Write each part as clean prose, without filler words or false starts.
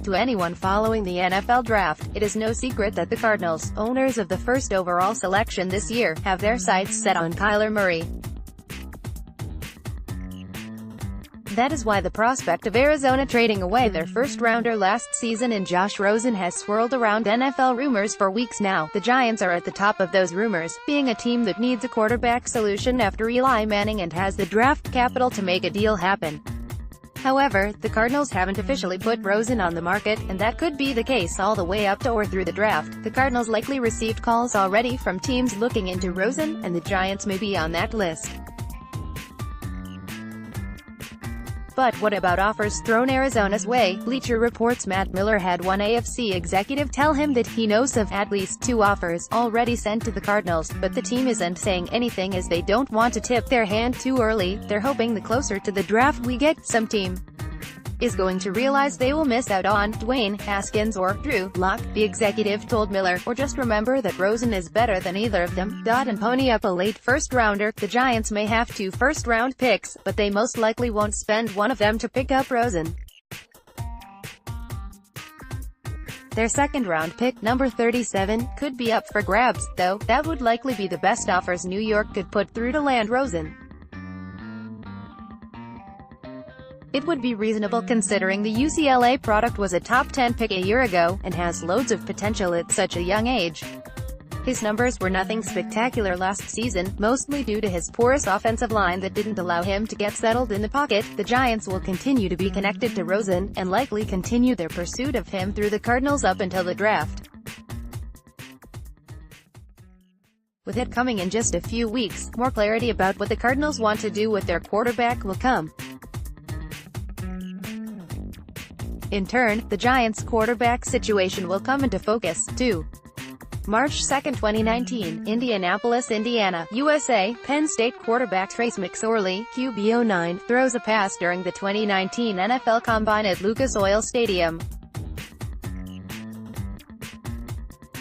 To anyone following the NFL draft, it is no secret that the Cardinals, owners of the first overall selection this year, have their sights set on Kyler Murray. That is why the prospect of Arizona trading away their first-rounder last season in Josh Rosen has swirled around NFL rumors for weeks now. The Giants are at the top of those rumors, being a team that needs a quarterback solution after Eli Manning and has the draft capital to make a deal happen. However, the Cardinals haven't officially put Rosen on the market, and that could be the case all the way up to or through the draft. The Cardinals likely received calls already from teams looking into Rosen, and the Giants may be on that list. But what about offers thrown Arizona's way? Bleacher Report's Matt Miller had one AFC executive tell him that he knows of at least 2 offers already sent to the Cardinals, but the team isn't saying anything as they don't want to tip their hand too early. They're hoping the closer to the draft we get, some team is going to realize they will miss out on Dwayne Haskins or Drew Lock, the executive told Miller, or just remember that Rosen is better than either of them. And pony up a late first-rounder. The Giants may have 2 first-round picks, but they most likely won't spend one of them to pick up Rosen. Their second-round pick, number 37, could be up for grabs, though. That would likely be the best offers New York could put through to land Rosen. It would be reasonable considering the UCLA product was a top 10 pick a year ago, and has loads of potential at such a young age. His numbers were nothing spectacular last season, mostly due to his porous offensive line that didn't allow him to get settled in the pocket. The Giants will continue to be connected to Rosen, and likely continue their pursuit of him through the Cardinals up until the draft. With it coming in just a few weeks, more clarity about what the Cardinals want to do with their quarterback will come. In turn, the Giants' quarterback situation will come into focus, too. March 2, 2019, Indianapolis, Indiana, USA, Penn State quarterback Trace McSorley, QB09, throws a pass during the 2019 NFL Combine at Lucas Oil Stadium.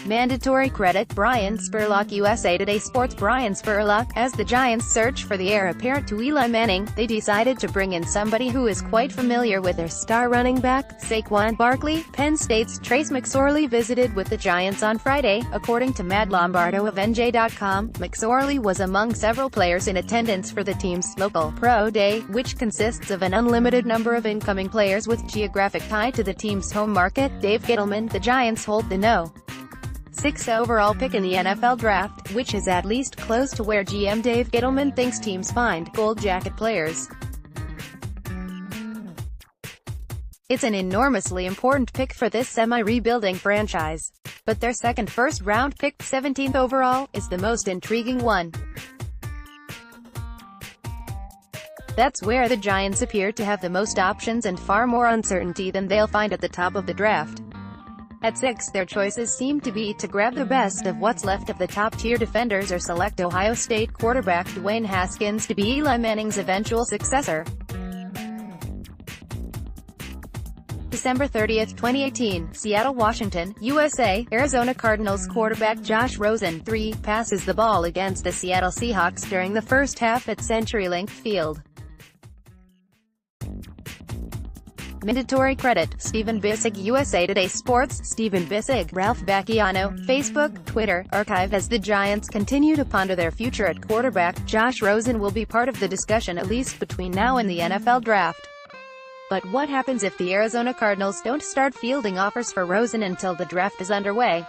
Mandatory credit, Brian Spurlock. USA Today Sports. Brian Spurlock. As the Giants search for the heir apparent to Eli Manning, they decided to bring in somebody who is quite familiar with their star running back, Saquon Barkley. Penn State's Trace McSorley visited with the Giants on Friday, according to Matt Lombardo of NJ.com. McSorley was among several players in attendance for the team's local Pro Day, which consists of an unlimited number of incoming players with geographic tie to the team's home market. Dave Gettleman. The Giants hold the No. 6th overall pick in the NFL Draft, which is at least close to where GM Dave Gettleman thinks teams find Gold Jacket players. It's an enormously important pick for this semi-rebuilding franchise. But their second first-round pick, 17th overall, is the most intriguing one. That's where the Giants appear to have the most options and far more uncertainty than they'll find at the top of the draft. At 6, their choices seem to be to grab the best of what's left of the top-tier defenders or select Ohio State quarterback Dwayne Haskins to be Eli Manning's eventual successor. December 30, 2018, Seattle, Washington, USA, Arizona Cardinals quarterback Josh Rosen, 3, passes the ball against the Seattle Seahawks during the first half at CenturyLink Field. Mandatory credit, Stephen Bissig. USA Today Sports. Stephen Bissig. Ralph Bacchiano. Facebook, Twitter, Archive. As the Giants continue to ponder their future at quarterback, Josh Rosen will be part of the discussion at least between now and the NFL Draft. But what happens if the Arizona Cardinals don't start fielding offers for Rosen until the draft is underway?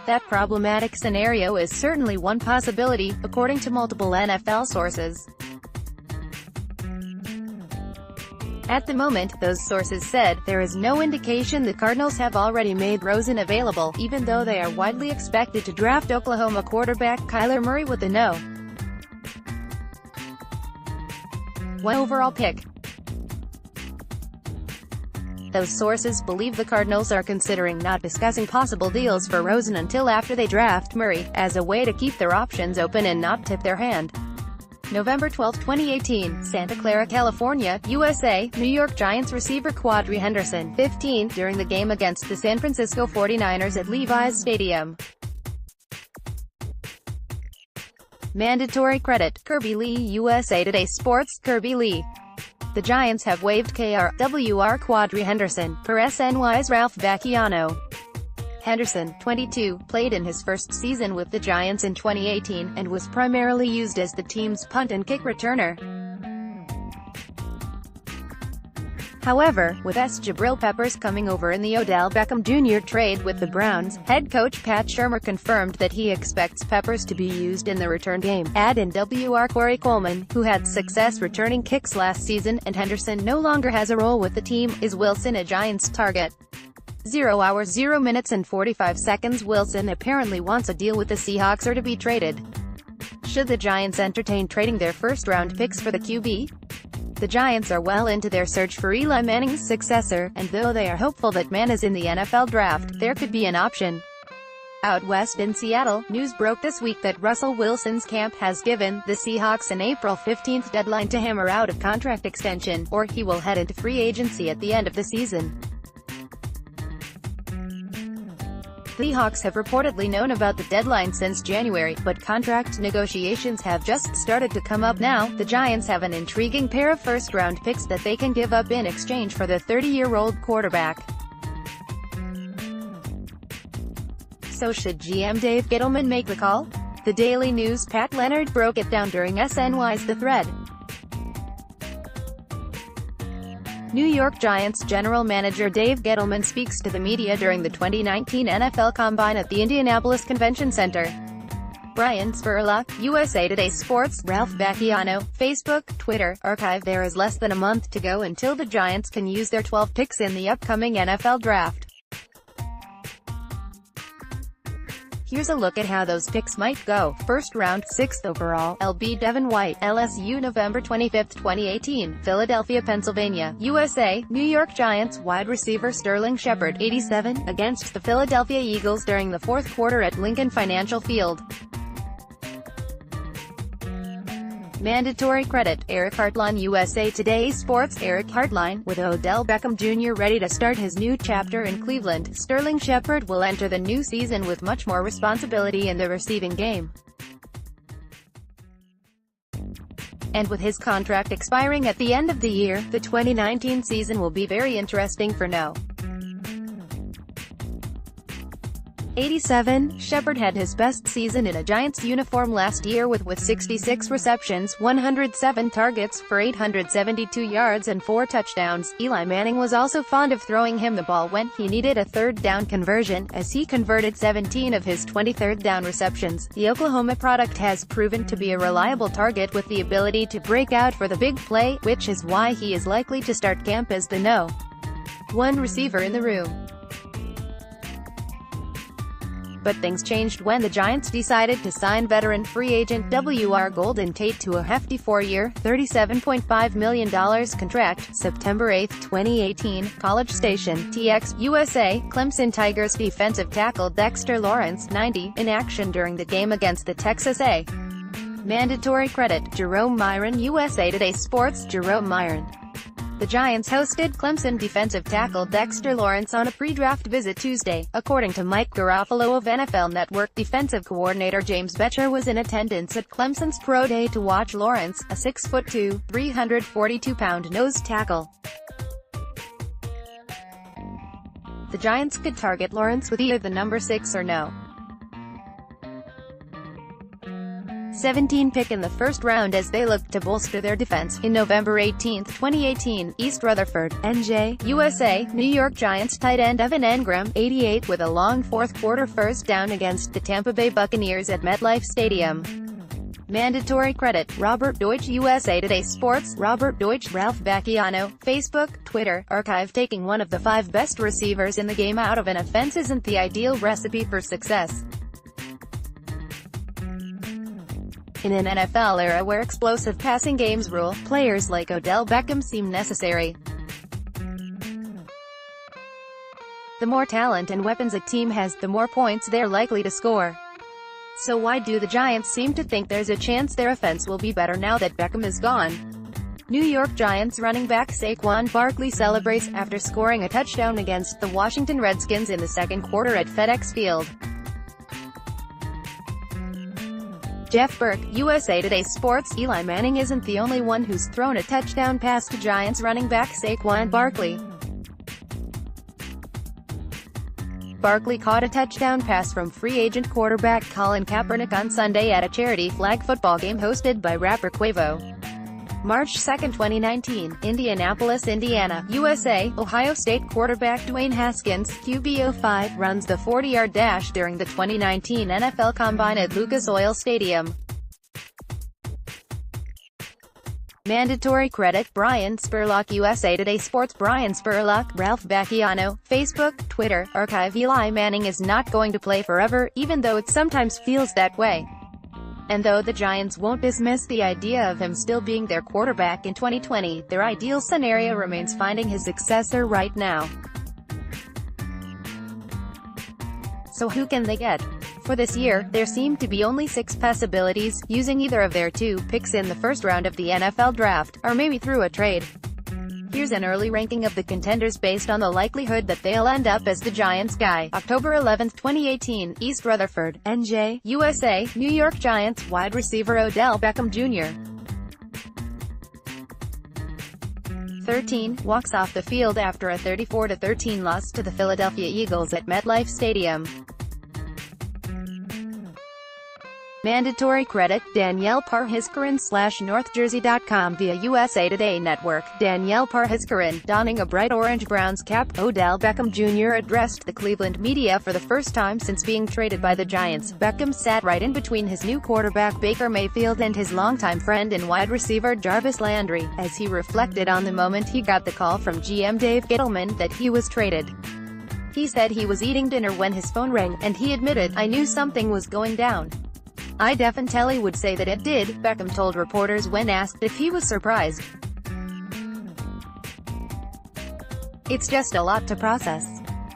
That problematic scenario is certainly one possibility, according to multiple NFL sources. At the moment, those sources said, there is no indication the Cardinals have already made Rosen available, even though they are widely expected to draft Oklahoma quarterback Kyler Murray with the No. 1 overall pick. Those sources believe the Cardinals are considering not discussing possible deals for Rosen until after they draft Murray, as a way to keep their options open and not tip their hand. November 12, 2018, Santa Clara, California, USA, New York Giants receiver Quadri Henderson, 15, during the game against the San Francisco 49ers at Levi's Stadium. Mandatory credit, Kirby Lee. USA Today Sports. Kirby Lee. The Giants have waived KRWR Quadri Henderson, per SNY's Ralph Vacchiano. Henderson, 22, played in his first season with the Giants in 2018, and was primarily used as the team's punt and kick returner. However, with Jabril Peppers coming over in the Odell Beckham Jr. trade with the Browns, head coach Pat Shurmur confirmed that he expects Peppers to be used in the return game. Add in WR Corey Coleman, who had success returning kicks last season, and Henderson no longer has a role with the team. Is Wilson a Giants target? 0 hours 0 minutes and 45 seconds. Wilson apparently wants a deal with the Seahawks or to be traded. Should the Giants entertain trading their first-round picks for the QB? The Giants are well into their search for Eli Manning's successor, and though they are hopeful that Mann is in the NFL draft, there could be an option. Out west in Seattle, news broke this week that Russell Wilson's camp has given the Seahawks an April 15 deadline to hammer out a contract extension, or he will head into free agency at the end of the season. The Seahawks have reportedly known about the deadline since January, but contract negotiations have just started to come up now. The Giants have an intriguing pair of first-round picks that they can give up in exchange for the 30-year-old quarterback. So should GM Dave Gettleman make the call? The Daily News' Pat Leonard broke it down during SNY's The Thread. New York Giants general manager Dave Gettleman speaks to the media during the 2019 NFL Combine at the Indianapolis Convention Center. Brian Spurlock, USA Today Sports, Ralph Vacchiano, Facebook, Twitter, Archive. There is less than a month to go until the Giants can use their 12 picks in the upcoming NFL Draft. Here's a look at how those picks might go. First round, 6th overall, LB Devin White, LSU November 25, 2018, Philadelphia, Pennsylvania, USA. New York Giants wide receiver Sterling Shepard, 87, against the Philadelphia Eagles during the fourth quarter at Lincoln Financial Field. Mandatory credit, Eric Hartline, USA Today Sports. Eric Hartline, with Odell Beckham Jr. ready to start his new chapter in Cleveland, Sterling Shepard will enter the new season with much more responsibility in the receiving game. And with his contract expiring at the end of the year, the 2019 season will be very interesting for No. 87, Shepard had his best season in a Giants uniform last year with 66 receptions, 107 targets, for 872 yards and 4 touchdowns. Eli Manning was also fond of throwing him the ball when he needed a third down conversion, as he converted 17 of his 20 third down receptions. The Oklahoma product has proven to be a reliable target with the ability to break out for the big play, which is why he is likely to start camp as the No. 1 receiver in the room. But things changed when the Giants decided to sign veteran free agent WR Golden Tate to a hefty 4-year, $37.5 million contract. September 8, 2018, College Station, TX, USA. Clemson Tigers defensive tackle Dexter Lawrence, 90, in action during the game against the Texas A. Mandatory credit, Jerome Myron, USA Today Sports. Jerome Myron. The Giants hosted Clemson defensive tackle Dexter Lawrence on a pre-draft visit Tuesday, according to Mike Garafolo of NFL Network. Defensive coordinator James Bettcher was in attendance at Clemson's Pro Day to watch Lawrence, a 6'2", 342-pound nose tackle. The Giants could target Lawrence with either the number 6 or No. 17 pick in the first round as they looked to bolster their defense. In November 18, 2018, East Rutherford, NJ, USA. New York Giants tight end Evan Engram, 88, with a long fourth-quarter first down against the Tampa Bay Buccaneers at MetLife Stadium. Mandatory credit, Robert Deutsch, USA Today Sports. Robert Deutsch. Ralph Vacchiano, Facebook, Twitter, Archive. Taking one of the 5 best receivers in the game out of an offense isn't the ideal recipe for success. In an NFL era where explosive passing games rule, players like Odell Beckham seem necessary. The more talent and weapons a team has, the more points they're likely to score. So why do the Giants seem to think there's a chance their offense will be better now that Beckham is gone? New York Giants running back Saquon Barkley celebrates after scoring a touchdown against the Washington Redskins in the second quarter at FedEx Field. Jeff Burke, USA Today Sports. Eli Manning isn't the only one who's thrown a touchdown pass to Giants running back Saquon Barkley. Barkley caught a touchdown pass from free agent quarterback Colin Kaepernick on Sunday at a charity flag football game hosted by rapper Quavo. March 2, 2019, Indianapolis, Indiana, USA. Ohio State quarterback Dwayne Haskins, QB05, runs the 40-yard dash during the 2019 NFL Combine at Lucas Oil Stadium. Mandatory credit, Brian Spurlock. USA Today Sports. Brian Spurlock, Ralph Bacchiano, Facebook, Twitter. Archive. Eli Manning is not going to play forever, even though it sometimes feels that way. And though the Giants won't dismiss the idea of him still being their quarterback in 2020, their ideal scenario remains finding his successor right now. So who can they get? For this year, there seem to be only 6 possibilities, using either of their 2 picks in the first round of the NFL Draft, or maybe through a trade. Here's an early ranking of the contenders based on the likelihood that they'll end up as the Giants guy. October 11, 2018, East Rutherford, NJ, USA. New York Giants wide receiver Odell Beckham Jr. 13, walks off the field after a 34-13 loss to the Philadelphia Eagles at MetLife Stadium. Mandatory credit, Danielle Parhiskaran /NorthJersey.com via USA Today Network. Danielle Parhiskaran, donning a bright orange Browns cap, Odell Beckham Jr. addressed the Cleveland media for the first time since being traded by the Giants. Beckham sat right in between his new quarterback Baker Mayfield and his longtime friend and wide receiver Jarvis Landry, as he reflected on the moment he got the call from GM Dave Gettleman that he was traded. He said he was eating dinner when his phone rang, and he admitted, "I knew something was going down. I definitely would say that it did," Beckham told reporters when asked if he was surprised. "It's just a lot to process.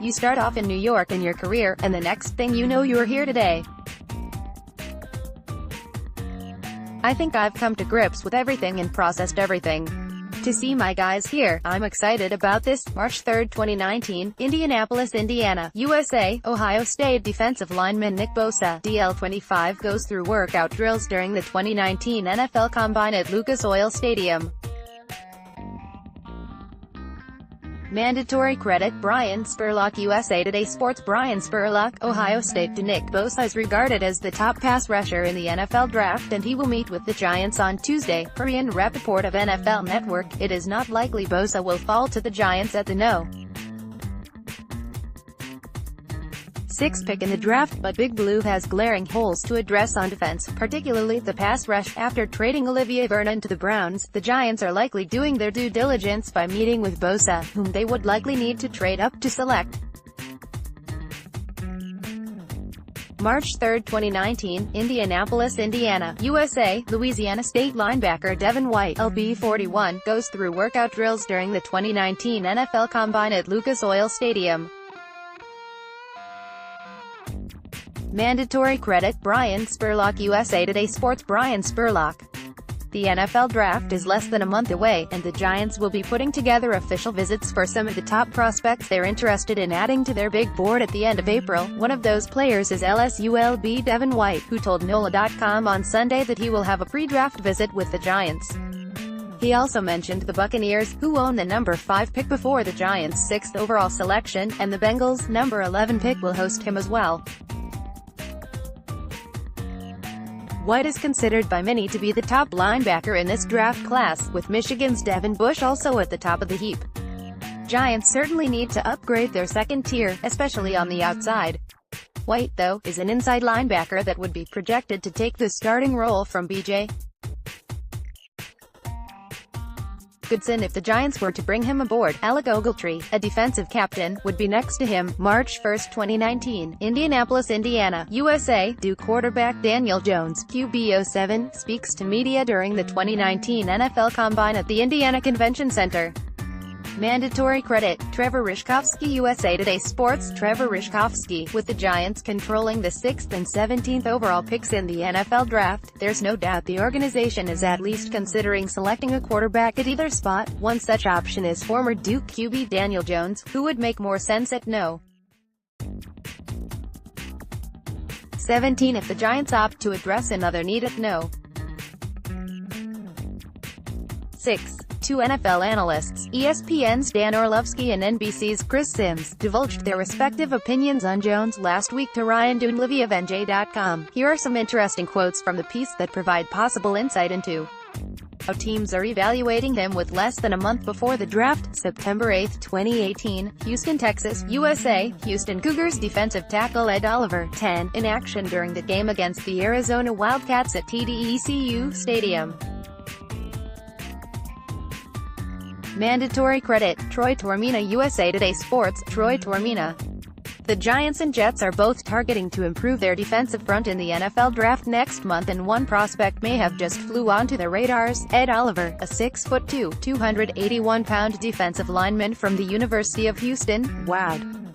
You start off in New York in your career, and the next thing you know you're here today. I think I've come to grips with everything and processed everything. To see my guys here, I'm excited about this." March 3, 2019, Indianapolis, Indiana, USA. Ohio State defensive lineman Nick Bosa, DL25, goes through workout drills during the 2019 NFL Combine at Lucas Oil Stadium. Mandatory credit, Brian Spurlock. USA Today Sports. Brian Spurlock, Ohio State. Nick Bosa is regarded as the top pass rusher in the NFL Draft, and he will meet with the Giants on Tuesday. Ian Rappaport of NFL Network, it is not likely Bosa will fall to the Giants at the No. 6 pick in the draft, but Big Blue has glaring holes to address on defense, particularly the pass rush. After trading Olivier Vernon to the Browns, the Giants are likely doing their due diligence by meeting with Bosa, whom they would likely need to trade up to select. March 3, 2019, Indianapolis, Indiana, USA. Louisiana State linebacker Devin White, LB41, goes through workout drills during the 2019 NFL Combine at Lucas Oil Stadium. Mandatory credit, Brian Spurlock. USA Today Sports. Brian Spurlock. The NFL Draft is less than a month away, and the Giants will be putting together official visits for some of the top prospects they're interested in adding to their big board at the end of April. One of those players is LSU Devin White, who told NOLA.com on Sunday that he will have a pre-draft visit with the Giants. He also mentioned the Buccaneers, who own the number 5 pick before the Giants' 6th overall selection, and the Bengals' number 11 pick will host him as well. White is considered by many to be the top linebacker in this draft class, with Michigan's Devin Bush also at the top of the heap. Giants certainly need to upgrade their second tier, especially on the outside. White, though, is an inside linebacker that would be projected to take the starting role from B.J. Goodson if the Giants were to bring him aboard. Alec Ogletree, a defensive captain, would be next to him. March 1, 2019, Indianapolis, Indiana, USA. Duke quarterback Daniel Jones, QB07, speaks to media during the 2019 NFL Combine at the Indiana Convention Center. Mandatory credit, Trevor Rishkovsky. USA Today Sports. Trevor Rishkovsky, with the Giants controlling the 6th and 17th overall picks in the NFL Draft, there's no doubt the organization is at least considering selecting a quarterback at either spot. One such option is former Duke QB Daniel Jones, who would make more sense at No. 17 if the Giants opt to address another needed no. 6. Two NFL analysts, ESPN's Dan Orlovsky and NBC's Chris Sims, divulged their respective opinions on Jones last week to Ryan Dunleavy of NJ.com. Here are some interesting quotes from the piece that provide possible insight into how teams are evaluating him with less than a month before the draft. September 8, 2018, Houston, Texas, USA. Houston Cougars defensive tackle Ed Oliver, 10, in action during the game against the Arizona Wildcats at TDECU Stadium. Mandatory credit, Troy Tormina. USA Today Sports, Troy Tormina. The Giants and Jets are both targeting to improve their defensive front in the NFL draft next month, and one prospect may have just flew onto their radars: Ed Oliver, a 6'2", 281-pound defensive lineman from the University of Houston, wowed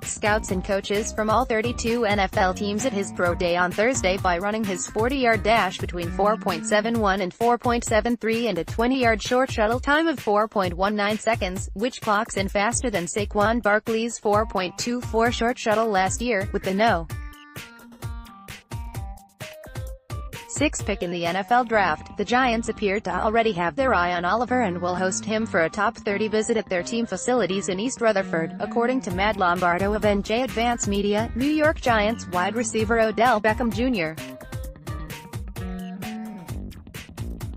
scouts and coaches from all 32 NFL teams at his pro day on Thursday by running his 40-yard dash between 4.71 and 4.73 and a 20-yard short shuttle time of 4.19 seconds, which clocks in faster than Saquon Barkley's 4.24 short shuttle last year, with the no. 6th pick in the NFL Draft. The Giants appear to already have their eye on Oliver and will host him for a top 30 visit at their team facilities in East Rutherford, according to Matt Lombardo of NJ Advance Media. New York Giants wide receiver Odell Beckham Jr.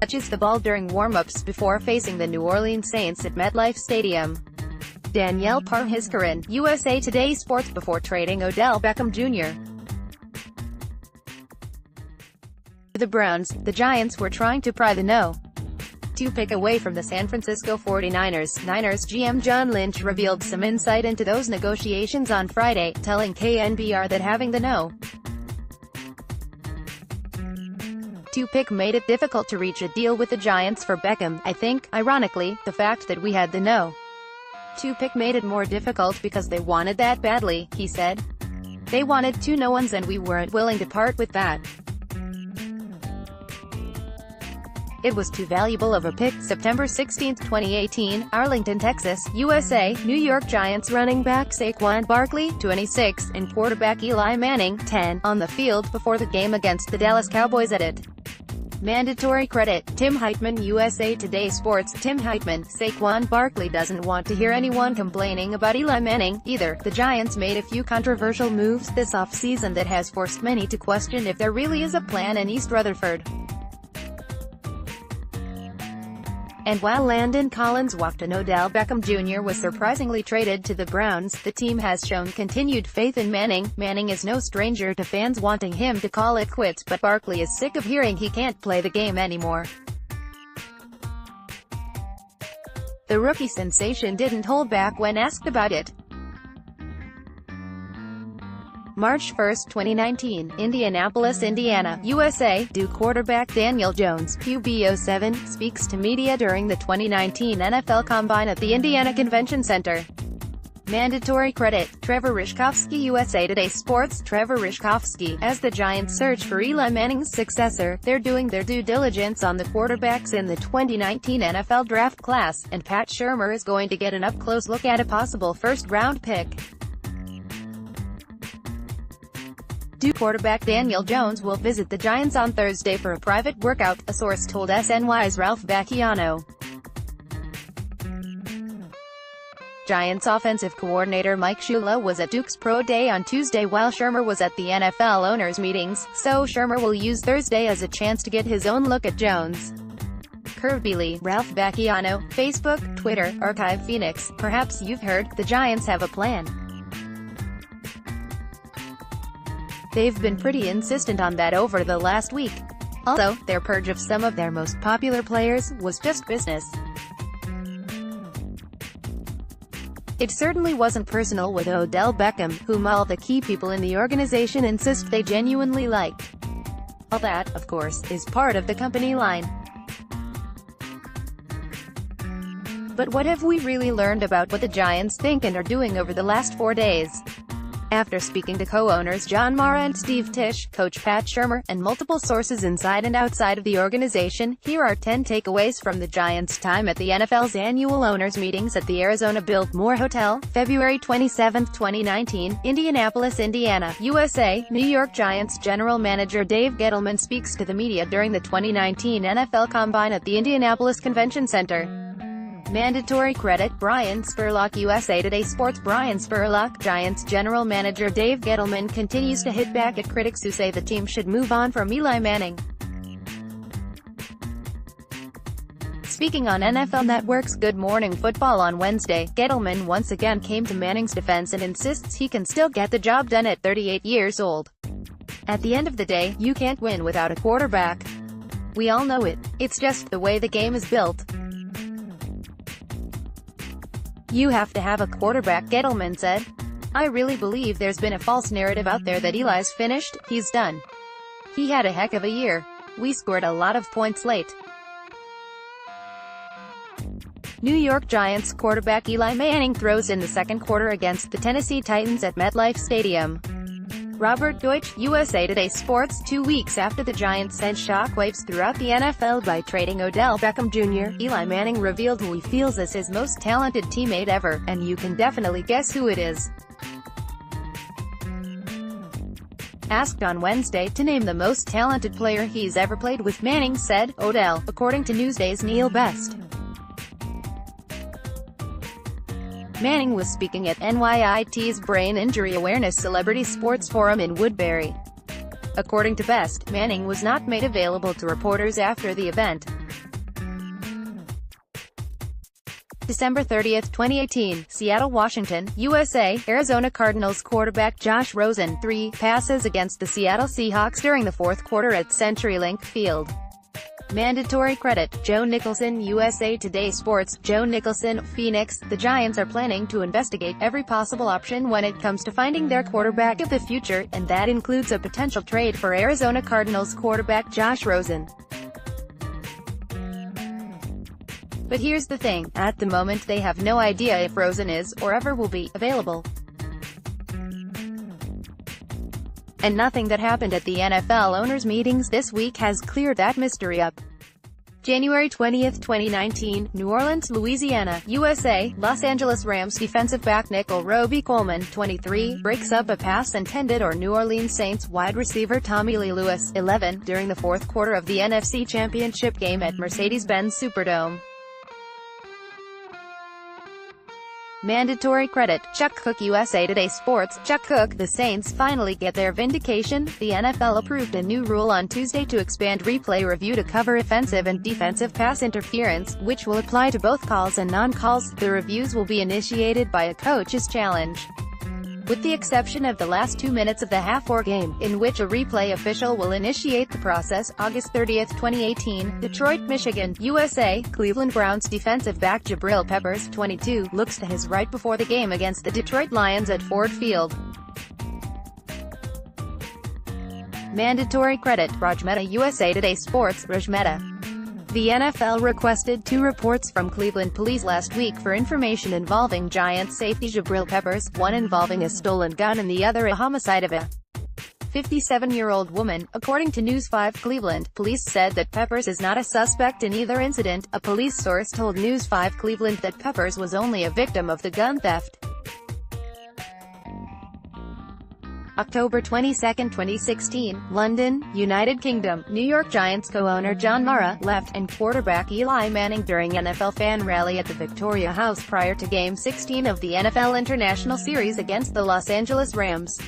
touches the ball during warm-ups before facing the New Orleans Saints at MetLife Stadium. Danielle Parhiskarin, USA Today Sports. Before trading Odell Beckham Jr. the Browns, the Giants were trying to pry the no. 2 pick away from the San Francisco 49ers. Niners GM John Lynch revealed some insight into those negotiations on Friday, telling KNBR that having the no. 2 pick made it difficult to reach a deal with the Giants for Beckham. I think, ironically, the fact that we had the no. 2 pick made it more difficult because they wanted that badly, he said. They wanted 2 no-ones and we weren't willing to part with that. It was too valuable of a pick. September 16, 2018, Arlington, Texas, USA. New York Giants running back Saquon Barkley, 26, and quarterback Eli Manning, 10, on the field before the game against the Dallas Cowboys at it. Mandatory credit, Tim Heitman. USA Today Sports. Tim Heitman. Saquon Barkley doesn't want to hear anyone complaining about Eli Manning, either. The Giants made a few controversial moves this offseason that has forced many to question if there really is a plan in East Rutherford. And while Landon Collins walked and Odell Beckham Jr. was surprisingly traded to the Browns, the team has shown continued faith in Manning. Manning is no stranger to fans wanting him to call it quits, but Barkley is sick of hearing he can't play the game anymore. The rookie sensation didn't hold back when asked about it. March 1, 2019, Indianapolis, Indiana, USA. Duke quarterback Daniel Jones, QB 07, speaks to media during the 2019 NFL Combine at the Indiana Convention Center. Mandatory credit, Trevor Rishkovsky. USA Today Sports. Trevor Rishkovsky. As the Giants search for Eli Manning's successor, they're doing their due diligence on the quarterbacks in the 2019 NFL Draft class, and Pat Shurmur is going to get an up-close look at a possible first-round pick. Duke quarterback Daniel Jones will visit the Giants on Thursday for a private workout, a source told SNY's Ralph Vacchiano. Giants offensive coordinator Mike Shula was at Duke's pro day on Tuesday while Shurmur was at the NFL owners' meetings, so Shurmur will use Thursday as a chance to get his own look at Jones. Curvebly, Ralph Vacchiano, Facebook, Twitter, Archive Phoenix. Perhaps you've heard, the Giants have a plan. They've been pretty insistent on that over the last week. Also, their purge of some of their most popular players was just business. It certainly wasn't personal with Odell Beckham, whom all the key people in the organization insist they genuinely liked. All that, of course, is part of the company line. But what have we really learned about what the Giants think and are doing over the last 4 days? After speaking to co-owners John Mara and Steve Tisch, coach Pat Shurmur, and multiple sources inside and outside of the organization, here are 10 takeaways from the Giants' time at the NFL's annual owners' meetings at the Arizona Biltmore Hotel, February 27, 2019, Indianapolis, Indiana, USA. New York Giants general manager Dave Gettleman speaks to the media during the 2019 NFL Combine at the Indianapolis Convention Center. Mandatory credit, Brian Spurlock. USA Today Sports. Brian Spurlock, Giants general manager Dave Gettleman continues to hit back at critics who say the team should move on from Eli Manning. Speaking on NFL Network's Good Morning Football on Wednesday, Gettleman once again came to Manning's defense and insists he can still get the job done at 38 years old. At the end of the day, you can't win without a quarterback. We all know it. It's just the way the game is built. You have to have a quarterback, Gettleman said. I really believe there's been a false narrative out there that Eli's finished, he's done. He had a heck of a year. We scored a lot of points late. New York Giants quarterback Eli Manning throws in the second quarter against the Tennessee Titans at MetLife Stadium. Robert Deutsch, USA Today Sports. 2 weeks after the Giants sent shockwaves throughout the NFL by trading Odell Beckham Jr., Eli Manning revealed who he feels is his most talented teammate ever, and you can definitely guess who it is. Asked on Wednesday to name the most talented player he's ever played with, Manning said, Odell, according to Newsday's Neil Best. Manning was speaking at NYIT's Brain Injury Awareness Celebrity Sports Forum in Woodbury. According to Best, Manning was not made available to reporters after the event. December 30, 2018, Seattle, Washington, USA. Arizona Cardinals quarterback Josh Rosen, 3 passes against the Seattle Seahawks during the fourth quarter at CenturyLink Field. Mandatory credit, Joe Nicholson. USA Today Sports. Joe Nicholson, Phoenix. The Giants are planning to investigate every possible option when it comes to finding their quarterback of the future, and that includes a potential trade for Arizona Cardinals quarterback Josh Rosen. But here's the thing, at the moment they have no idea if Rosen is, or ever will be, available. And nothing that happened at the NFL owners' meetings this week has cleared that mystery up. January 20, 2019, New Orleans, Louisiana, USA. Los Angeles Rams defensive back nickel Roby Coleman, 23, breaks up a pass intended for New Orleans Saints wide receiver Tommy Lee Lewis, 11, during the fourth quarter of the NFC Championship game at Mercedes-Benz Superdome. Mandatory credit, Chuck Cook. USA Today Sports. Chuck Cook. The Saints finally get their vindication. The NFL approved a new rule on Tuesday to expand replay review to cover offensive and defensive pass interference, which will apply to both calls and non-calls. The reviews will be initiated by a coach's challenge, with the exception of the last 2 minutes of the half-hour game, in which a replay official will initiate the process. August 30, 2018, Detroit, Michigan, USA. Cleveland Browns defensive back Jabril Peppers, 22, looks to his right before the game against the Detroit Lions at Ford Field. Mandatory credit, Raj Mehta. USA Today Sports. Raj Mehta. The NFL requested 2 reports from Cleveland police last week for information involving Giants safety Jabril Peppers, one involving a stolen gun and the other a homicide of a 57-year-old woman. According to News 5 Cleveland, police said that Peppers is not a suspect in either incident. A police source told News 5 Cleveland that Peppers was only a victim of the gun theft. October 22, 2016, London, United Kingdom. New York Giants co-owner John Mara left, and quarterback Eli Manning during NFL fan rally at the Victoria House prior to Game 16 of the NFL International Series against the Los Angeles Rams.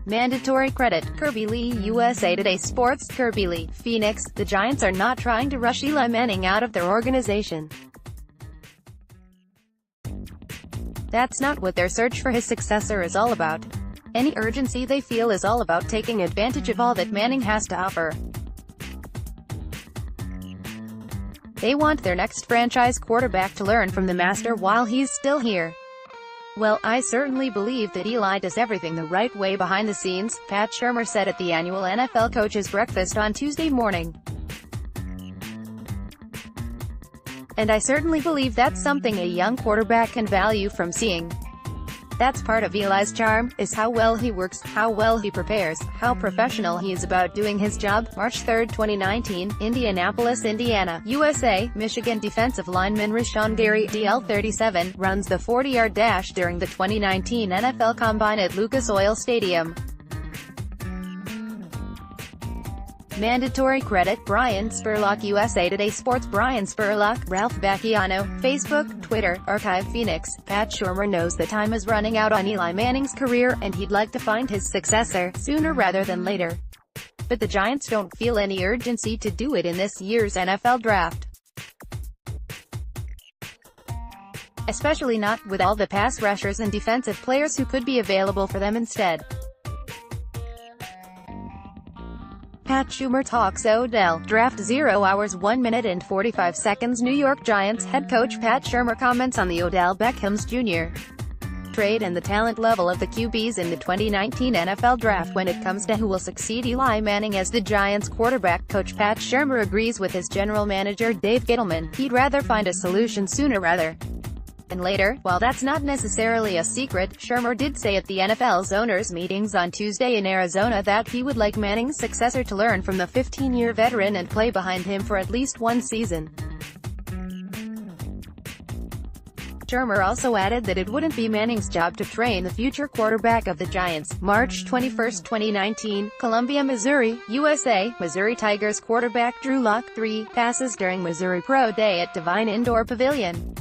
Mandatory credit, Kirby Lee. USA Today Sports. Kirby Lee, Phoenix. The Giants are not trying to rush Eli Manning out of their organization. That's not what their search for his successor is all about. Any urgency they feel is all about taking advantage of all that Manning has to offer. They want their next franchise quarterback to learn from the master while he's still here. Well, I certainly believe that Eli does everything the right way behind the scenes, Pat Shurmur said at the annual NFL Coaches Breakfast on Tuesday morning. And I certainly believe that's something a young quarterback can value from seeing. That's part of Eli's charm, is how well he works, how well he prepares, how professional he is about doing his job. March 3, 2019, Indianapolis, Indiana, USA. Michigan defensive lineman Rashawn Gary, DL37, runs the 40-yard dash during the 2019 NFL Combine at Lucas Oil Stadium. Mandatory credit, Brian Spurlock. USA Today Sports. Brian Spurlock, Ralph Bacchiano, Facebook, Twitter, Archive Phoenix. Pat Shurmur knows the time is running out on Eli Manning's career, and he'd like to find his successor sooner rather than later. But the Giants don't feel any urgency to do it in this year's NFL Draft. Especially not with all the pass rushers and defensive players who could be available for them instead. Pat Shurmur talks Odell draft. 0 hours 1 minute and 45 seconds. New York Giants head coach Pat Shurmur comments on the Odell Beckham Jr. trade and the talent level of the QBs in the 2019 NFL Draft. When it comes to who will succeed Eli Manning as the Giants quarterback, coach Pat Shurmur agrees with his general manager Dave Gettleman. He'd rather find a solution sooner rather than later. While that's not necessarily a secret, Shurmur did say at the NFL's owners' meetings on Tuesday in Arizona that he would like Manning's successor to learn from the 15-year veteran and play behind him for at least one season. Shurmur also added that it wouldn't be Manning's job to train the future quarterback of the Giants. March 21, 2019, Columbia, Missouri, USA. Missouri Tigers quarterback Drew Lock 3 passes during Missouri Pro Day at Devine Indoor Pavilion.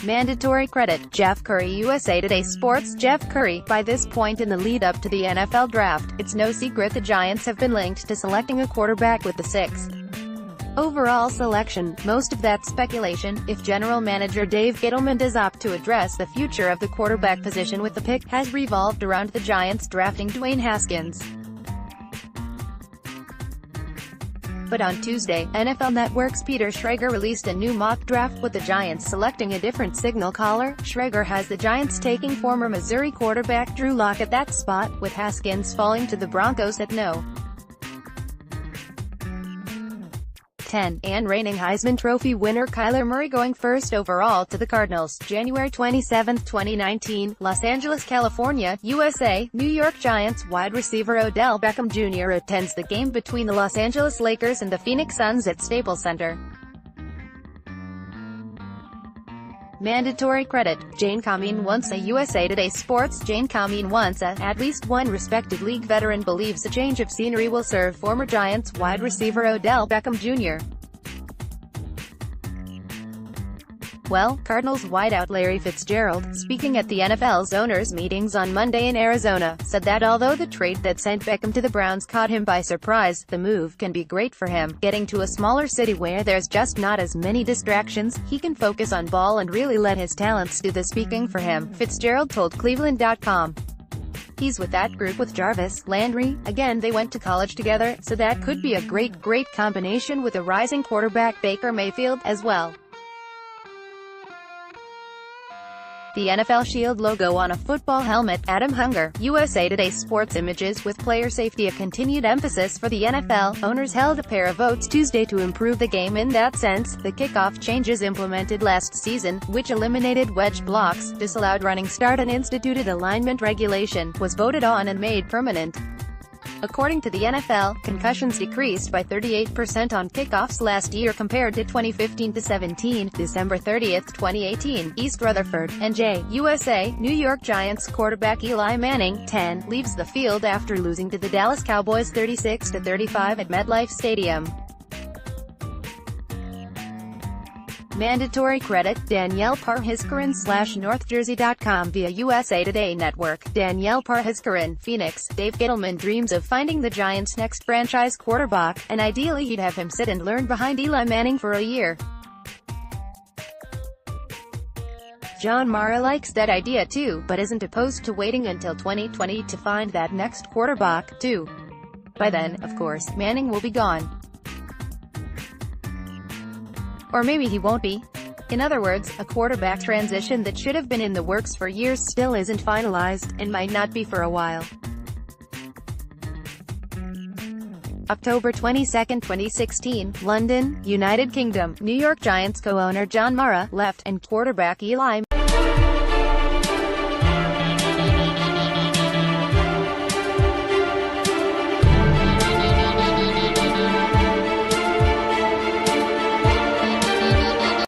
Mandatory credit, Jeff Curry. USA Today Sports. Jeff Curry. By this point in the lead-up to the NFL Draft, it's no secret the Giants have been linked to selecting a quarterback with the 6th overall selection. Most of that speculation, if general manager Dave Gettleman does opt to address the future of the quarterback position with the pick, has revolved around the Giants drafting Dwayne Haskins. But on Tuesday, NFL Network's Peter Schrager released a new mock draft with the Giants selecting a different signal caller. Schrager has the Giants taking former Missouri quarterback Drew Lock at that spot, with Haskins falling to the Broncos at no. 10, and reigning Heisman Trophy winner Kyler Murray going first overall to the Cardinals. January 27, 2019, Los Angeles, California, USA. New York Giants wide receiver Odell Beckham Jr. attends the game between the Los Angeles Lakers and the Phoenix Suns at Staples Center. Mandatory credit, Jane Kameen-Wansa. USA Today Sports. Jane Kameen-Wansa, at least one respected league veteran, believes a change of scenery will serve former Giants wide receiver Odell Beckham Jr. Well, Cardinals wideout Larry Fitzgerald, speaking at the NFL's owners' meetings on Monday in Arizona, said that although the trade that sent Beckham to the Browns caught him by surprise, the move can be great for him. Getting to a smaller city where there's just not as many distractions, he can focus on ball and really let his talents do the speaking for him, Fitzgerald told Cleveland.com. He's with that group with Jarvis Landry. Again, they went to college together, so that could be a great combination with a rising quarterback Baker Mayfield, as well. The NFL Shield logo on a football helmet. Adam Hunger. USA Today Sports. Images with player safety a continued emphasis for the NFL. Owners held a pair of votes Tuesday to improve the game in that sense. The kickoff changes implemented last season, which eliminated wedge blocks, disallowed running start and instituted alignment regulation, was voted on and made permanent. According to the NFL, concussions decreased by 38% on kickoffs last year compared to 2015-17. December 30, 2018, East Rutherford, NJ, USA. New York Giants quarterback Eli Manning, 10, leaves the field after losing to the Dallas Cowboys 36-35 at MetLife Stadium. Mandatory credit, Danielle Parhiskaran / NorthJersey.com via USA Today Network. Danielle Parhiskaran, Phoenix. Dave Gettleman dreams of finding the Giants' next franchise quarterback, and ideally he'd have him sit and learn behind Eli Manning for a year. John Mara likes that idea too, but isn't opposed to waiting until 2020 to find that next quarterback, too. By then, of course, Manning will be gone. Or maybe he won't be. In other words, a quarterback transition that should have been in the works for years still isn't finalized, and might not be for a while. October 22, 2016, London, United Kingdom. New York Giants co-owner John Mara left, and quarterback Eli